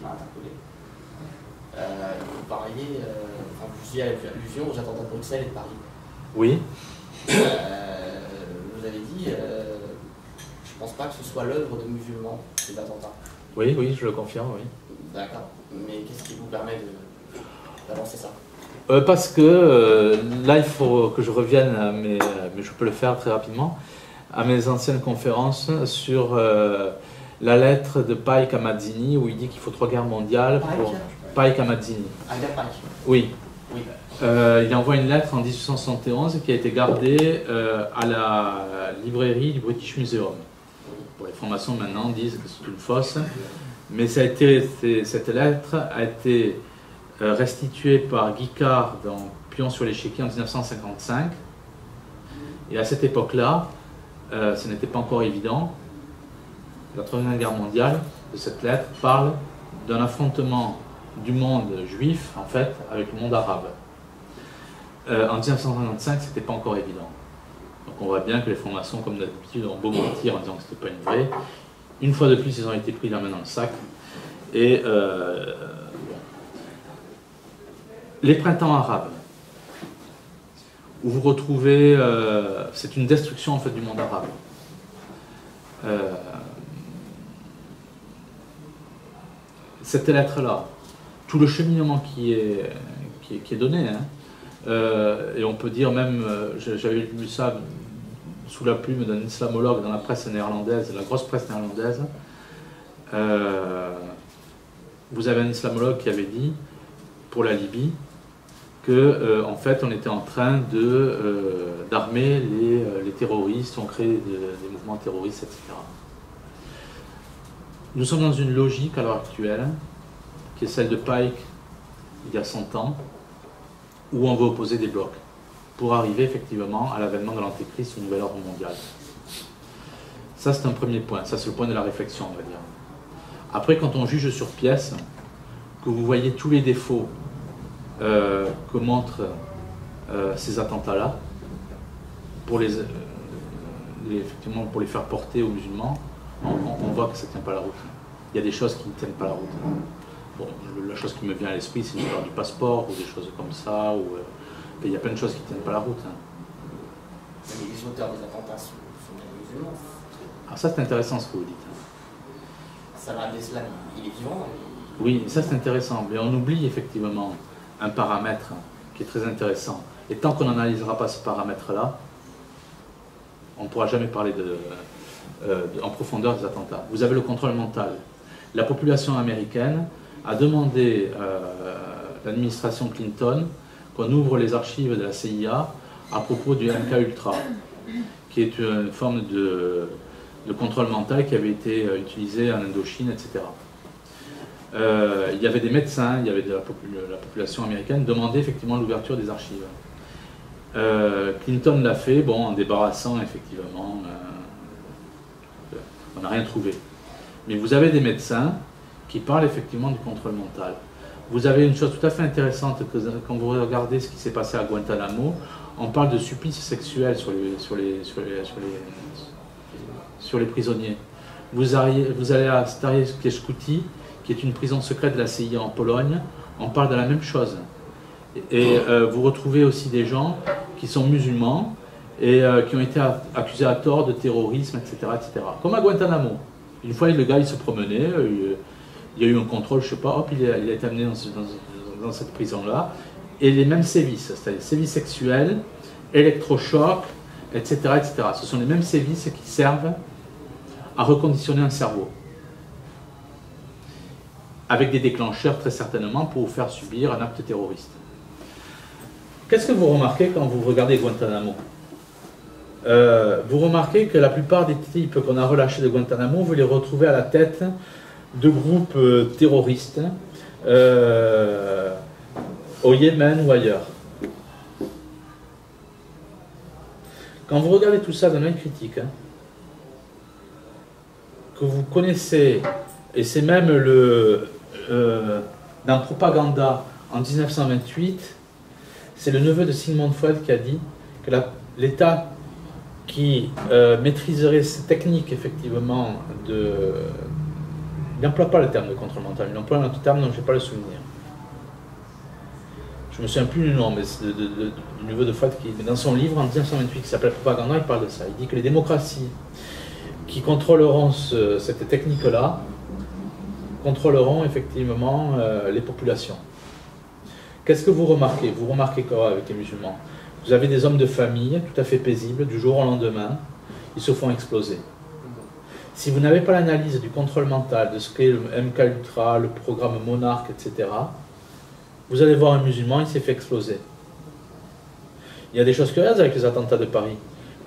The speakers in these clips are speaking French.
qui m'a interpellé. Vous parliez, enfin, vous faisiez allusion aux attentats de Bruxelles et de Paris. Oui. Vous avez dit, je pense pas que ce soit l'œuvre de musulmans, ces attentats. Oui, oui, je le confirme, oui. D'accord. Mais qu'est-ce qui vous permet d'avancer ça? Parce que là, il faut que je revienne à mais je peux le faire très rapidement, à mes anciennes conférences sur la lettre de Pike à Mazzini, où il dit qu'il faut 3 guerres mondiales pour... Pike à Mazzini. Albert Pike. Oui. Oui. Il envoie une lettre en 1871 qui a été gardée à la librairie du British Museum. Pour les formations maintenant disent que c'est une fausse, mais cette lettre a été restituée par Guicard dans Pion sur l'échiquier en 1955. Et à cette époque-là, ce n'était pas encore évident. La Troisième Guerre mondiale, de cette lettre, parle d'un affrontement du monde juif, en fait, avec le monde arabe. En 1955, ce n'était pas encore évident. Donc on voit bien que les francs-maçons, comme d'habitude, ont beau mentir en disant que ce n'était pas une vraie. Une fois de plus, ils ont été pris la main dans le sac. Et bon. Les printemps arabes, où vous retrouvez, c'est une destruction en fait du monde arabe. Cette lettre-là, tout le cheminement qui est donné, hein, et on peut dire même, j'avais lu ça sous la plume d'un islamologue dans la presse néerlandaise, la grosse presse néerlandaise. Vous avez un islamologue qui avait dit, pour la Libye, que en fait on était en train d'armer les terroristes, on crée des mouvements terroristes, etc. Nous sommes dans une logique à l'heure actuelle, qui est celle de Pike il y a 100 ans, où on veut opposer des blocs, pour arriver effectivement à l'avènement de l'Antéchrist, au nouvel ordre mondial. Ça c'est un premier point, ça c'est le point de la réflexion, on va dire. Après, quand on juge sur pièce, que vous voyez tous les défauts que montrent ces attentats-là, effectivement pour les faire porter aux musulmans, on voit que ça ne tient pas la route. Il y a des choses qui ne tiennent pas la route. Bon, la chose qui me vient à l'esprit, c'est l'histoire du passeport, ou des choses comme ça, ou il y a plein de choses qui ne tiennent pas la route. Mais les auteurs des attentats sont des musulmans. Alors ça c'est intéressant ce que vous dites. Salah al-Islam, il est vivant. Oui, ça c'est intéressant, mais on oublie effectivement un paramètre qui est très intéressant. Et tant qu'on n'analysera pas ce paramètre-là, on ne pourra jamais parler en profondeur des attentats. Vous avez le contrôle mental. La population américaine a demandé à l'administration Clinton qu'on ouvre les archives de la CIA à propos du MK-Ultra, qui est une forme de contrôle mental qui avait été utilisé en Indochine, etc. Il y avait des médecins, il y avait la population américaine demandait effectivement l'ouverture des archives. Clinton l'a fait, bon, en débarrassant effectivement, on n'a rien trouvé. Mais vous avez des médecins qui parlent effectivement du contrôle mental. Vous avez une chose tout à fait intéressante, que quand vous regardez ce qui s'est passé à Guantanamo, on parle de supplices sexuels sur les prisonniers. Vous allez à Starej-Kieszkuty, qui est une prison secrète de la CIA en Pologne, on parle de la même chose. Et vous retrouvez aussi des gens qui sont musulmans et qui ont été accusés à tort de terrorisme, etc., etc. Comme à Guantanamo. Une fois, le gars, il se promenait, il y a eu un contrôle, je sais pas, hop, il a été amené dans cette prison-là. Et les mêmes sévices, c'est-à-dire sévices sexuels, électrochocs, etc., etc. Ce sont les mêmes sévices qui servent à reconditionner un cerveau. Avec des déclencheurs, très certainement, pour vous faire subir un acte terroriste. Qu'est-ce que vous remarquez quand vous regardez Guantanamo? Vous remarquez que la plupart des types qu'on a relâchés de Guantanamo, vous les retrouvez à la tête de groupes terroristes au Yémen ou ailleurs. Quand vous regardez tout ça d'un œil critique, que vous connaissez, et c'est même dans Propaganda en 1928, c'est le neveu de Sigmund Freud qui a dit que l'État qui maîtriserait ces techniques effectivement Il n'emploie pas le terme de contrôle mental, il emploie un autre terme dont je n'ai pas le souvenir. Je me souviens plus du nom, mais c'est du neveu de Freud qui, dans son livre en 1928 qui s'appelle Propaganda, il parle de ça. Il dit que les démocraties qui contrôleront cette technique-là contrôleront effectivement les populations. Qu'est-ce que vous remarquez? Vous remarquez quoi avec les musulmans? Vous avez des hommes de famille tout à fait paisibles, du jour au lendemain, ils se font exploser. Si vous n'avez pas l'analyse du contrôle mental, de ce qu'est le MK Ultra, le programme Monarque, etc., vous allez voir un musulman, il s'est fait exploser. Il y a des choses curieuses avec les attentats de Paris.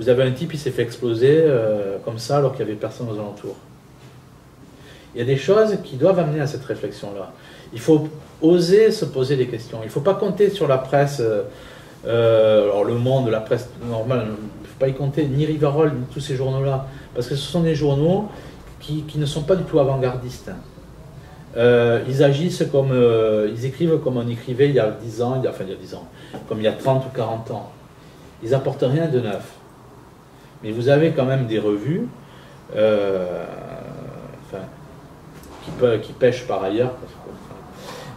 Vous avez un type, il s'est fait exploser comme ça, alors qu'il n'y avait personne aux alentours. Il y a des choses qui doivent amener à cette réflexion-là. Il faut oser se poser des questions. Il ne faut pas compter sur la presse, alors Le Monde, la presse normale, il ne faut pas y compter, ni Rivarol, ni tous ces journaux-là, parce que ce sont des journaux qui ne sont pas du tout avant-gardistes. Ils agissent comme, ils écrivent comme on écrivait il y a 10 ans, il y a 10 ans, comme il y a 30 ou 40 ans. Ils n'apportent rien de neuf. Mais vous avez quand même des revues qui pêchent par ailleurs,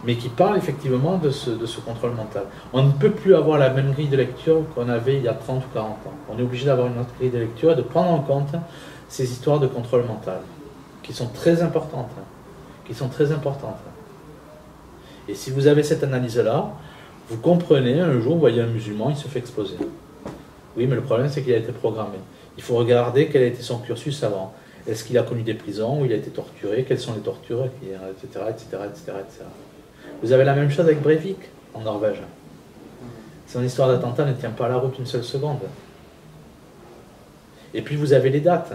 mais qui parlent effectivement de ce contrôle mental. On ne peut plus avoir la même grille de lecture qu'on avait il y a 30 ou 40 ans. On est obligé d'avoir une autre grille de lecture et de prendre en compte ces histoires de contrôle mental, qui sont très importantes. Et si vous avez cette analyse-là, vous comprenez, un jour, vous voyez un musulman, il se fait exploser. Oui, mais le problème, c'est qu'il a été programmé. Il faut regarder quel a été son cursus avant. Est-ce qu'il a connu des prisons où il a été torturé? Quelles sont les tortures, etc., etc., etc., etc. Vous avez la même chose avec Breivik, en Norvège. Son histoire d'attentat ne tient pas à la route une seule seconde. Et puis vous avez les dates.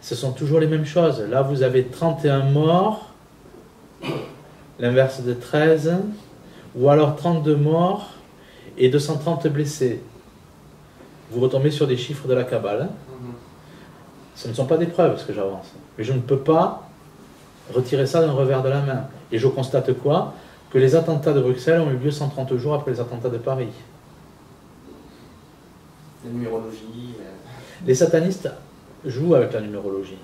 Ce sont toujours les mêmes choses. Là, vous avez 31 morts, l'inverse de 13, ou alors 32 morts et 230 blessés. Vous retombez sur des chiffres de la Kabbale. Ce ne sont pas des preuves, ce que j'avance. Mais je ne peux pas retirer ça d'un revers de la main. Et je constate quoi? Que les attentats de Bruxelles ont eu lieu 130 jours après les attentats de Paris. La numérologie... Les satanistes jouent avec la numérologie.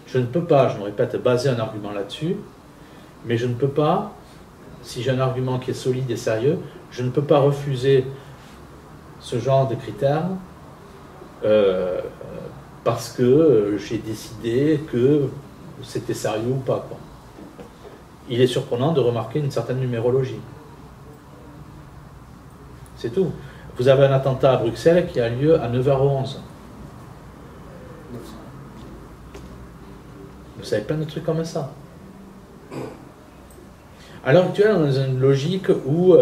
Je ne peux pas, je me répète, baser un argument là-dessus, mais je ne peux pas, si j'ai un argument qui est solide et sérieux, je ne peux pas refuser ce genre de critères parce que j'ai décidé que c'était sérieux ou pas, quoi. Il est surprenant de remarquer une certaine numérologie. C'est tout. Vous avez un attentat à Bruxelles qui a lieu à 9h11. Vous savez plein de trucs comme ça. À l'heure actuelle, on est dans une logique où,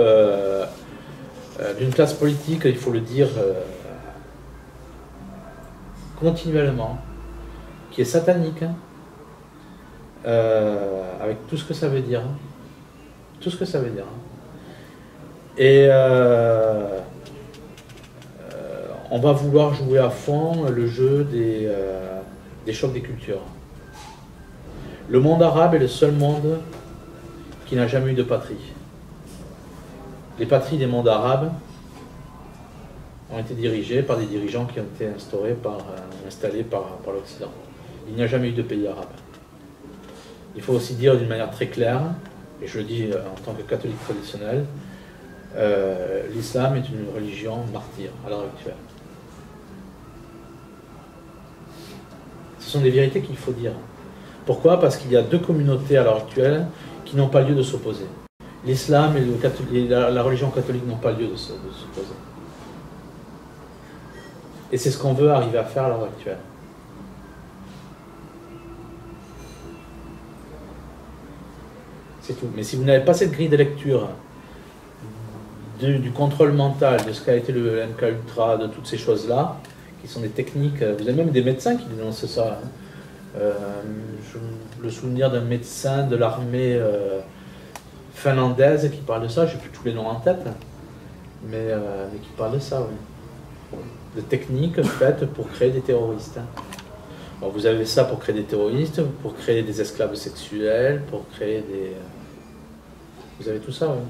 d'une classe politique, il faut le dire continuellement, qui est satanique, avec tout ce que ça veut dire. Tout ce que ça veut dire. Et on va vouloir jouer à fond le jeu des chocs des cultures. Le monde arabe est le seul monde qui n'a jamais eu de patrie. Les patries des mondes arabes ont été dirigées par des dirigeants qui ont été installés par l'Occident. Il n'y a jamais eu de pays arabe. Il faut aussi dire d'une manière très claire, et je le dis en tant que catholique traditionnel, l'islam est une religion martyre à l'heure actuelle. Ce sont des vérités qu'il faut dire. Pourquoi? Parce qu'il y a deux communautés à l'heure actuelle qui n'ont pas lieu de s'opposer. L'islam et la religion catholique n'ont pas lieu de s'opposer. Et c'est ce qu'on veut arriver à faire à l'heure actuelle. C'est tout. Mais si vous n'avez pas cette grille de lecture du contrôle mental, de ce qu'a été le MK Ultra, de toutes ces choses-là, qui sont des techniques, vous avez même des médecins qui dénoncent ça. Le souvenir d'un médecin de l'armée finlandaise qui parle de ça, je n'ai plus tous les noms en tête, mais qui parle de ça, oui. De techniques faites pour créer des terroristes. Alors vous avez ça pour créer des terroristes, pour créer des esclaves sexuels, pour créer des... Vous avez tout ça, oui.